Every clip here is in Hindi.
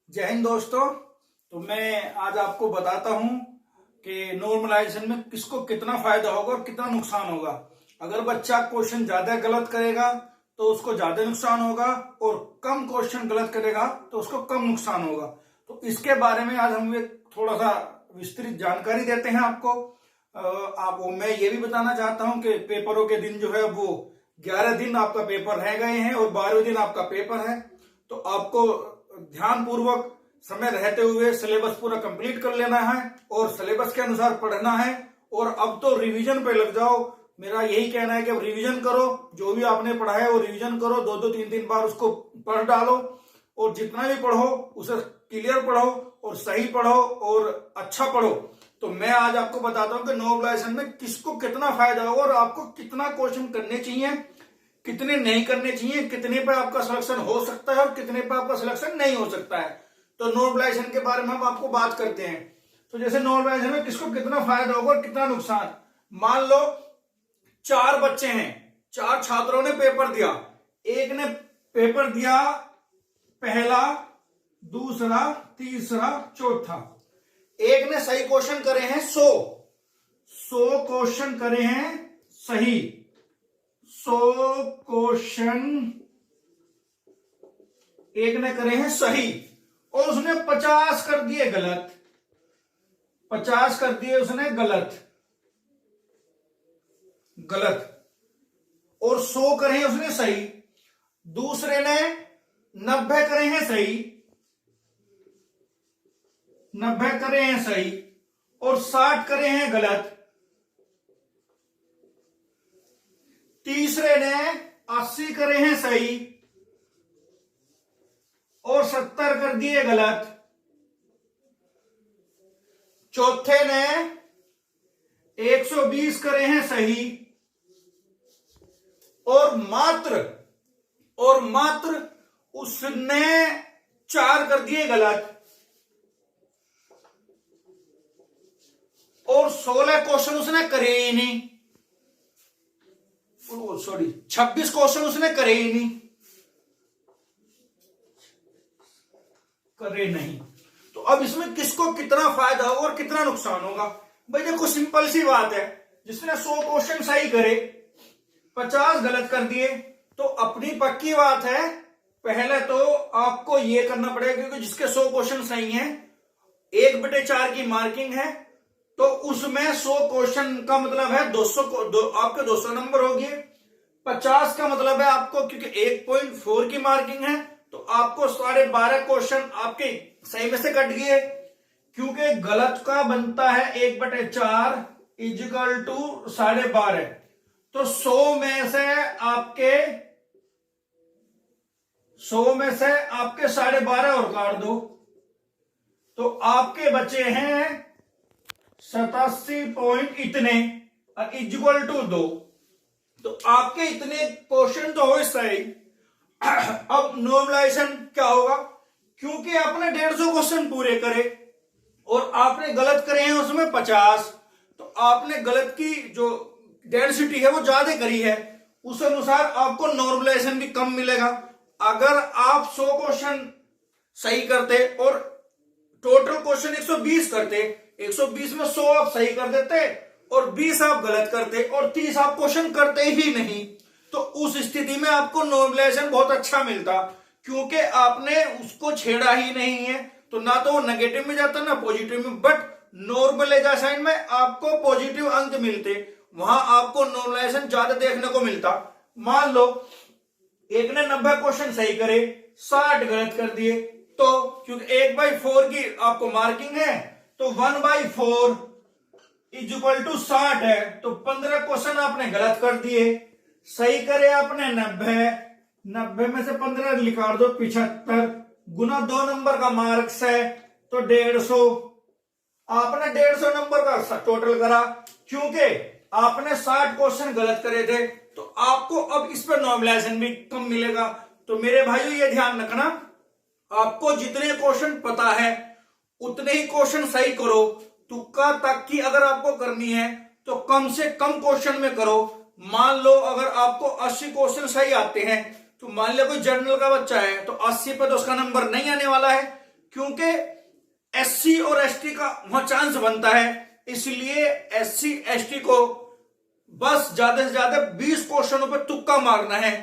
जय हिंद दोस्तों। तो मैं आज आपको बताता हूं कि नॉर्मलाइजेशन में किसको कितना फायदा होगा और कितना नुकसान होगा। अगर बच्चा क्वेश्चन ज्यादा गलत करेगा तो उसको ज्यादा नुकसान होगा, और कम क्वेश्चन गलत करेगा तो उसको कम नुकसान होगा। तो इसके बारे में आज हम एक थोड़ा सा विस्तृत जानकारी देते हैं आपको। मैं ये भी बताना चाहता हूं कि पेपरों के दिन जो है वो 11 दिन आपका पेपर रह गए हैं और 12वें दिन आपका पेपर है। तो आपको ध्यान पूर्वक समय रहते हुए सिलेबस पूरा कंप्लीट कर लेना है और सिलेबस के अनुसार पढ़ना है। और अब तो रिवीजन पे लग जाओ। मेरा यही कहना है कि अब रिवीजन करो, जो भी आपने पढ़ा है वो रिवीजन करो, 2-2 3-3 बार उसको पढ़ डालो और जितना भी पढ़ो उसे क्लियर पढ़ो और सही पढ़ो और अच्छा पढ़ो। तो मैं आज आपको बताता हूं कि नॉर्मलाइजेशन में किसको कितना फायदा होगा और आपको कितना क्वेश्चन करने चाहिए, कितने नहीं करने चाहिए, कितने पे आपका सिलेक्शन हो सकता है और कितने पे आपका सिलेक्शन नहीं हो सकता है। तो नॉर्मलाइजेशन के बारे में हम आपको बात करते हैं। तो जैसे नॉर्मलाइजेशन में किसको कितना फायदा होगा और कितना नुकसान। मान लो 4 बच्चे हैं, 4 छात्रों ने पेपर दिया। एक ने पेपर दिया पहला, दूसरा, तीसरा, चौथा। एक ने सही क्वेश्चन करे हैं 100 क्वेश्चन करे हैं सही, 100 क्वेश्चन एक ने करे हैं सही और उसने 50 कर दिए गलत, 50 कर दिए उसने गलत और 100 करे हैं उसने सही। दूसरे ने 90 करे हैं सही, 90 करे हैं सही और 60 करे हैं गलत। तीसरे ने 80 करे हैं सही और 70 कर दिए गलत। चौथे ने 120 करे हैं सही और मात्र उसने 4 कर दिए गलत। और 16 क्वेश्चन उसने करे ही नहीं, 26 क्वेश्चन उसने करे ही नहीं। तो अब इसमें किसको कितना फायदा होगा और कितना नुकसान होगा। भाई देखो, सिंपल सी बात है। जिसने 100 क्वेश्चन सही करे, 50 गलत कर दिए, तो अपनी पक्की बात है, पहले तो आपको यह करना पड़ेगा, क्योंकि जिसके 100 क्वेश्चन सही हैं 1/4 की मार्किंग है, तो उसमें 100 क्वेश्चन का मतलब है 200 आपके 200 नंबर हो गए। 50 का मतलब है आपको, क्योंकि 1.4 की मार्किंग है, तो आपको 12.5 क्वेश्चन आपके सही में से कट गए, क्योंकि गलत का बनता है 1/4 इजिकल टू 12.5। तो 100 में से आपके 12.5 और काट दो, तो आपके बचे हैं 87 पॉइंट इतने इक्वल टू 2। तो आपके इतने क्वेश्चन तो हो सही। अब नॉर्मलाइजेशन क्या होगा, क्योंकि आपने 150 क्वेश्चन पूरे करे और आपने गलत करे हैं उसमें 50, तो आपने गलत की जो डेंसिटी है वो ज्यादा करी है, उस अनुसार आपको नॉर्मलाइजेशन भी कम मिलेगा। अगर आप 100 क्वेश्चन सही करते और टोटल क्वेश्चन 120 करते, 120 में 100 आप सही कर देते और 20 आप गलत करते और 30 आप क्वेश्चन करते ही नहीं, तो उस स्थिति में आपको नॉर्मलाइजेशन बहुत अच्छा मिलता, क्योंकि आपने उसको छेड़ा ही नहीं है। तो ना तो वो नेगेटिव में जाता ना पॉजिटिव में, बट नॉर्मलाइजेशन में आपको पॉजिटिव अंक मिलते, वहां आपको नॉर्मलाइजेशन ज्यादा देखने को मिलता। मान लो एक ने 90 क्वेश्चन सही करे, 60 गलत कर दिए, तो क्योंकि 1/4 की आपको मार्किंग है, तो 1/4 इक्वल टू 60 है, तो 15 क्वेश्चन आपने गलत कर दिए। सही करे आपने 90 में से 15 निकाल दो, 75 गुना 2 नंबर का मार्क्स है, तो 150। आपने 150 नंबर का टोटल करा, क्योंकि आपने 60 क्वेश्चन गलत करे थे, तो आपको अब इस पर नॉर्मलाइजेशन भी कम मिलेगा। तो मेरे भाइयों ये ध्यान रखना, आपको जितने क्वेश्चन पता है उतने ही क्वेश्चन सही करो। तुक्का तक की अगर आपको करनी है तो कम से कम क्वेश्चन में करो। मान लो अगर आपको 80 क्वेश्चन सही आते हैं, तो मान लिया कोई जनरल का बच्चा है, तो 80 पे तो उसका नंबर नहीं आने वाला है, क्योंकि एससी और एसटी का वहां चांस बनता है, इसलिए एससी एसटी को बस ज्यादा से ज्यादा 20 क्वेश्चनों पर तुक्का मारना है,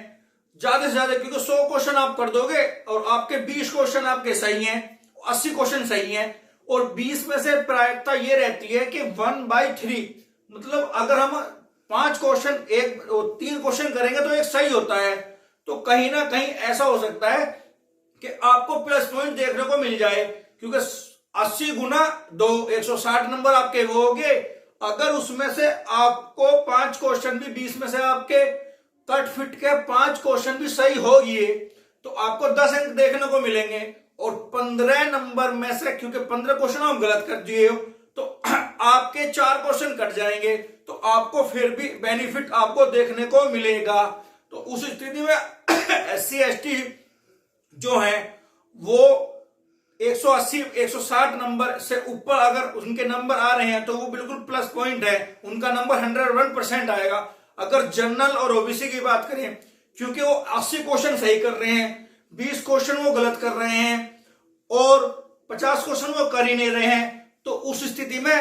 ज्यादा से ज्यादा, क्योंकि 100 क्वेश्चन आप कर दोगे और आपके 20 क्वेश्चन आपके सही हैं, 80 क्वेश्चन सही हैं, और 20 में से प्रायिकता ये रहती है कि 1/3, मतलब अगर हम 5 क्वेश्चन 3 क्वेश्चन करेंगे तो एक सही होता है, तो कहीं ना कहीं ऐसा हो सकता है कि आपको प्लस पॉइंट देखने को मिल जाए, क्योंकि 80 गुना 2 160 नंबर आपके वो हो गए। अगर उसमें से आपको 5 क्वेश्चन भी 20 में से आपके कट फिट के 5 क्वेश्चन भी सही हो गए तो आपको 10 अंक देखने को मिलेंगे, और 15 नंबर में से, क्योंकि 15 क्वेश्चन आप गलत कर दिए हो तो आपके 4 क्वेश्चन कट जाएंगे, तो आपको फिर भी बेनिफिट आपको देखने को मिलेगा। तो उस स्थिति में एससी एसटी जो है वो 180 160 नंबर से ऊपर अगर उनके नंबर आ रहे हैं तो वो बिल्कुल प्लस पॉइंट है, उनका नंबर 101% आएगा। अगर जनरल और ओबीसी की बात करें, क्योंकि वो 80 क्वेश्चन सही कर रहे हैं, 20 क्वेश्चन वो गलत कर रहे हैं और 50 क्वेश्चन वो कर ही नहीं रहे हैं, तो उस स्थिति में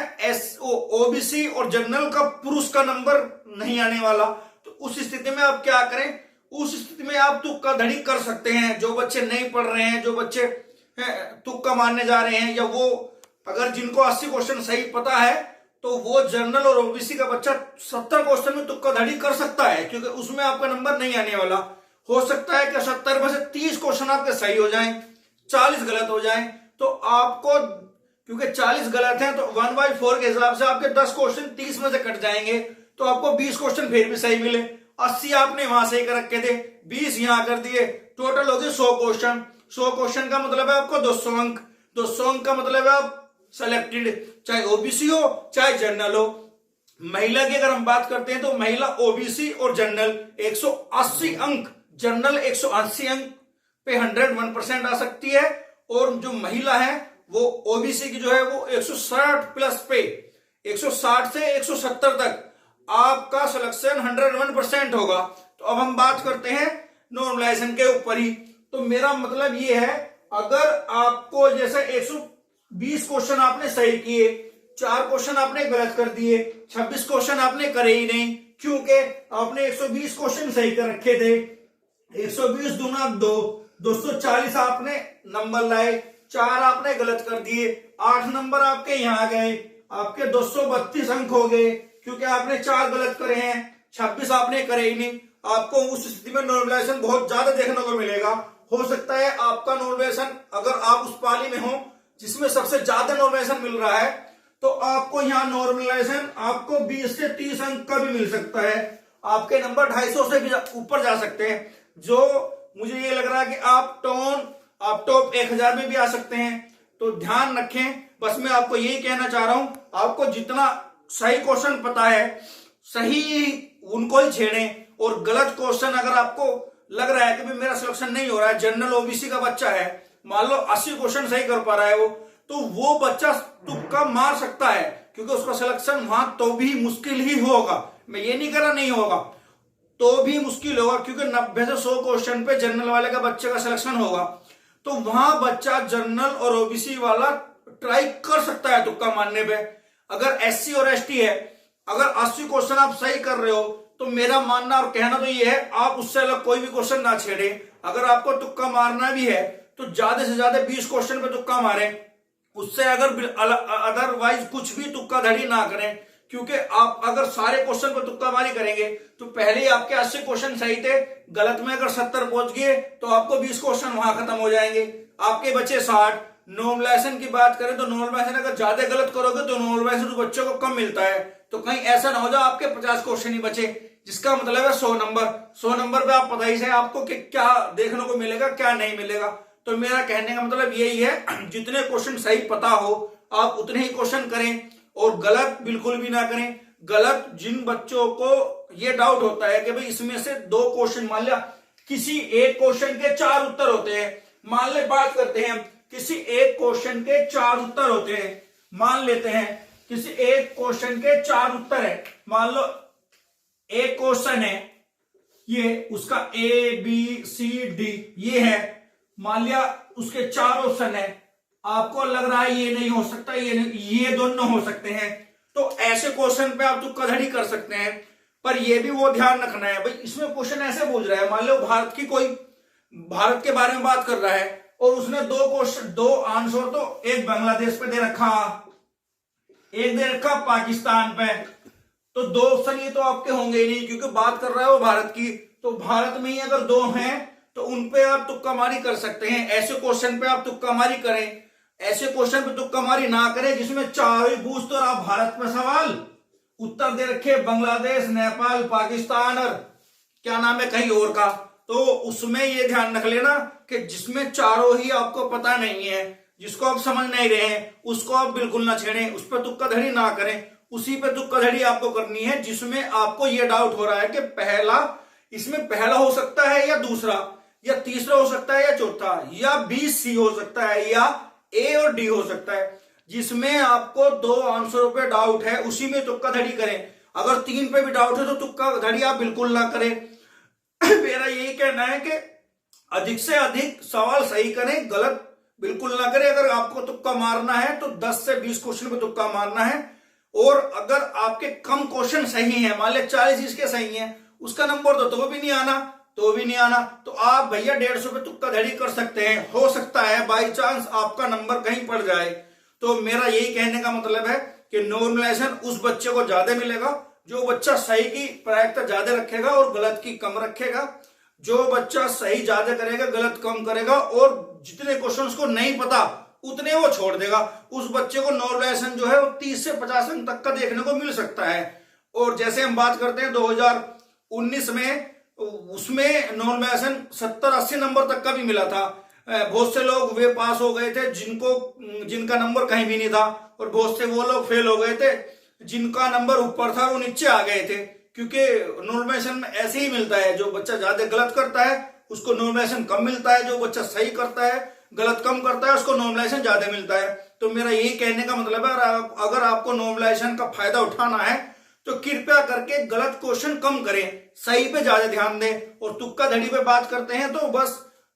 ओबीसी और जनरल का पुरुष का नंबर नहीं आने वाला। तो उस स्थिति में आप क्या करें, उस स्थिति में आप तुक्का धड़ी कर सकते हैं। जो बच्चे नहीं पढ़ रहे हैं, जो बच्चे तुक्का मारने जा रहे हैं, या वो अगर जिनको 80 क्वेश्चन सही पता है तो वो जनरल और ओबीसी का बच्चा 70 क्वेश्चन में तुक्का धड़ी कर सकता है, क्योंकि उसमें आपका नंबर नहीं आने वाला। हो सकता है कि 70 में से 30 क्वेश्चन आपके सही हो जाएं, 40 गलत हो जाएं, तो आपको, क्योंकि 40 गलत हैं तो 1/4 के हिसाब से आपके 10 क्वेश्चन 30 में से कट जाएंगे, तो आपको 20 क्वेश्चन फिर भी सही मिले। 80 आपने वहां सही कर रखे थे, 20 यहां कर दिए, टोटल हो गए 100 क्वेश्चन। 100 क्वेश्चन का मतलब है आपको 200 अंक। 200 अंक का मतलब है आप सेलेक्टेड, चाहे ओबीसी हो चाहे जनरल हो। महिला की अगर हम बात करते हैं तो महिला ओबीसी और जनरल 180 अंक, जनरल 180 अंक पे 101% आ सकती है, और जो महिला है वो ओबीसी की जो है वो 160 प्लस पे 160 से 170 तक आपका सिलेक्शन 101% होगा। तो अब हम बात करते हैं नॉर्मलाइजेशन के ऊपर ही। तो मेरा मतलब ये है, अगर आपको जैसे 120 क्वेश्चन आपने सही किए, 4 क्वेश्चन आपने गलत कर दिए, 26 क्वेश्चन आपने करे ही नहीं, क्योंकि आपने 120 क्वेश्चन सही कर रखे थे। 120 दूना 2, 240 आपने नंबर लाए, 4 आपने गलत कर दिए, 8 नंबर आपके यहां गए, आपके 232 अंक हो गए, क्योंकि आपने 4 गलत करे हैं, 26 आपने करे ही नहीं। आपको उस स्थिति में नॉर्मलाइजेशन बहुत ज्यादा देखने को मिलेगा। हो सकता है आपका नॉर्मलाइजेशन, अगर आप उस पाली में हो जिसमें सबसे ज्यादा नॉर्मलाइजेशन मिल रहा है, तो आपको यहाँ नॉर्मलाइजेशन आपको 20 से 30 अंक का भी मिल सकता है, आपके नंबर 250 से भी ऊपर जा सकते हैं। जो मुझे ये लग रहा है कि आप टॉप 1000 में भी आ सकते हैं। तो ध्यान रखें, बस मैं आपको यही कहना चाह रहा हूं, आपको जितना सही क्वेश्चन पता है सही उनको ही छेड़ें, और गलत क्वेश्चन अगर आपको लग रहा है कि भाई मेरा सिलेक्शन नहीं हो रहा है, जनरल ओबीसी का बच्चा है, मान लो 80 क्वेश्चन सही कर पा रहा है वो, तो वो बच्चा तुक्का मार सकता है, क्योंकि उसका सिलेक्शन वहां तो भी मुश्किल ही होगा। मैं ये नहीं कह रहा नहीं होगा, तो भी मुश्किल होगा, क्योंकि 90 से 100 क्वेश्चन पे जनरल वाले का बच्चे का सिलेक्शन होगा, तो वहां बच्चा जनरल और ओबीसी वाला ट्राई कर सकता है तुक्का मारने पे। अगर एससी और एसटी है, अगर 80 क्वेश्चन आप सही कर रहे हो, तो मेरा मानना और कहना तो ये है, आप उससे अलग कोई भी क्वेश्चन ना छेड़े। अगर आपको तुक्का मारना भी है तो ज्यादा से ज्यादा 20 क्वेश्चन पे तुक्का मारें, उससे अगर अदरवाइज कुछ भी तुक्का धड़ी ना करें, क्योंकि आप अगर सारे क्वेश्चन पर तुक्का मारी करेंगे तो पहले ही आपके 80 क्वेश्चन सही थे, गलत में अगर 70 पहुंच गए तो आपको 20 क्वेश्चन वहां खत्म हो जाएंगे, आपके बचे 60। नॉर्मलाइजेशन की बात करें तो नॉर्मलाइजेशन अगर ज्यादा गलत करोगे तो नॉर्मलाइजेशन बच्चों को कम मिलता है, तो कहीं ऐसा ना हो जाए आपके 50 क्वेश्चन ही बचे, जिसका मतलब है 100 नंबर। 100 नंबर पे आप पता ही से आपको कि क्या देखने को मिलेगा क्या नहीं मिलेगा। तो मेरा कहने का मतलब यही है, जितने क्वेश्चन सही पता हो आप उतने ही क्वेश्चन करें, और गलत बिल्कुल भी ना करें। गलत जिन बच्चों को ये डाउट होता है कि भाई इसमें से 2 क्वेश्चन, मान लिया किसी एक क्वेश्चन के 4 उत्तर होते हैं, मान ले बात करते हैं किसी एक क्वेश्चन के 4 उत्तर होते हैं, मान लेते हैं किसी एक क्वेश्चन के 4 उत्तर है, मान लो एक क्वेश्चन है ये, उसका A B C D ये है, मान लिया उसके 4 ऑप्शन है, आपको लग रहा है ये नहीं हो सकता, ये नहीं, ये दोनों हो सकते हैं, तो ऐसे क्वेश्चन पे आप तुक्का धड़ी कर सकते हैं। पर ये भी वो ध्यान रखना है भाई, इसमें क्वेश्चन ऐसे पूछ रहा है, मान लो भारत के बारे में बात कर रहा है और उसने दो आंसर, तो एक बांग्लादेश पे दे रखा, एक दे रखा पाकिस्तान पे, तो दो ऑप्शन ये तो आपके होंगे ही नहीं, क्योंकि बात कर रहा है वो भारत की। तो भारत में ही अगर दो हैं तो उनपे आप तुक्का मारी कर सकते हैं। ऐसे क्वेश्चन पे आप तुक्का मारी करें, ऐसे क्वेश्चन पे तुक्का मारी ना करें जिसमें चार ही पूछ तो आप भारत में सवाल, उत्तर दे रखे बांग्लादेश, नेपाल, पाकिस्तान और क्या नाम है कहीं और का, तो उसमें ये ध्यान रख लेना कि जिसमें चारों ही आपको पता नहीं है, जिसको आप समझ नहीं रहे हैं, उसको आप बिल्कुल ना छेड़ें, उस पर तुक्का धड़ी ना करें। उसी पे तुक्का धड़ी आपको करनी है जिसमें आपको यह डाउट हो रहा है कि इसमें पहला हो सकता है या दूसरा, या तीसरा हो सकता है या चौथा, या बी सी हो सकता है, या ए और डी हो सकता है। जिसमें आपको दो आंसरों पे डाउट है उसी में तुक्का धड़ी करें। अगर तीन पे भी डाउट है तो तुक्का धड़ी आप बिल्कुल ना करें। मेरा यही कहना है कि अधिक से अधिक सवाल सही करें, गलत बिल्कुल ना करें। अगर आपको तुक्का मारना है तो 10 से 20 क्वेश्चन पे तुक्का मारना है, और अगर आपके कम क्वेश्चन सही हैं, मान ले 40 इसके सही हैं, उसका नंबर दो तो भी नहीं आना, तो आप भैया 150 पे तुक्का धड़ी कर सकते हैं। हो सकता है बाई चांस आपका नंबर कहीं पड़ जाए। तो मेरा यही कहने का मतलब है कि नॉर्मलाइजेशन उस बच्चे को ज्यादा मिलेगा जो बच्चा सही की प्रायिकता ज्यादा रखेगा और गलत की कम रखेगा। जो बच्चा सही ज्यादा करेगा, गलत कम करेगा, और जितने क्वेश्चंस को नहीं पता उतने वो छोड़ देगा, उस बच्चे को नॉर्मलाइजेशन जो है वो 30 से 50 अंक तक का देखने को मिल सकता है। और जैसे हम बात करते हैं 2019 में, उसमें नॉर्मलाइजेशन 70-80 नंबर तक का भी मिला था। बहुत से लोग वे पास हो गए थे जिनका नंबर कहीं भी नहीं था, और बहुत से वो लोग फेल हो गए थे जिनका नंबर ऊपर था वो नीचे आ गए थे। क्योंकि नॉर्मलाइजेशन में ऐसे ही मिलता है, जो बच्चा ज्यादा गलत करता है उसको नॉर्मलाइजेशन कम मिलता है, जो बच्चा सही करता है गलत कम करता है उसको नॉर्मलाइजेशन ज्यादा मिलता है। तो मेरा यही कहने का मतलब है, अगर आपको नॉर्मलाइजेशन का फायदा उठाना है तो कृपया करके गलत क्वेश्चन कम करें, सही पे ज्यादा ध्यान दें। और तुक्का धड़ी पे बात करते हैं तो बस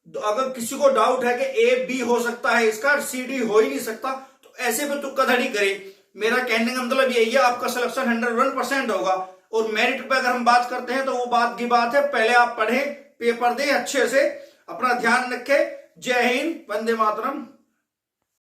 अगर किसी को डाउट है कि ए बी हो सकता है इसका, सी डी हो ही नहीं सकता, तो ऐसे पे तुक्का धड़ी करें। मेरा कहने का मतलब यही है, आपका सिलेक्शन 101% होगा। और मेरिट पे अगर हम बात करते हैं तो वो बात की बात है, पहले आप पढ़ें, पेपर दें अच्छे से, अपना ध्यान रखें। जय हिंद, वंदे मातरम।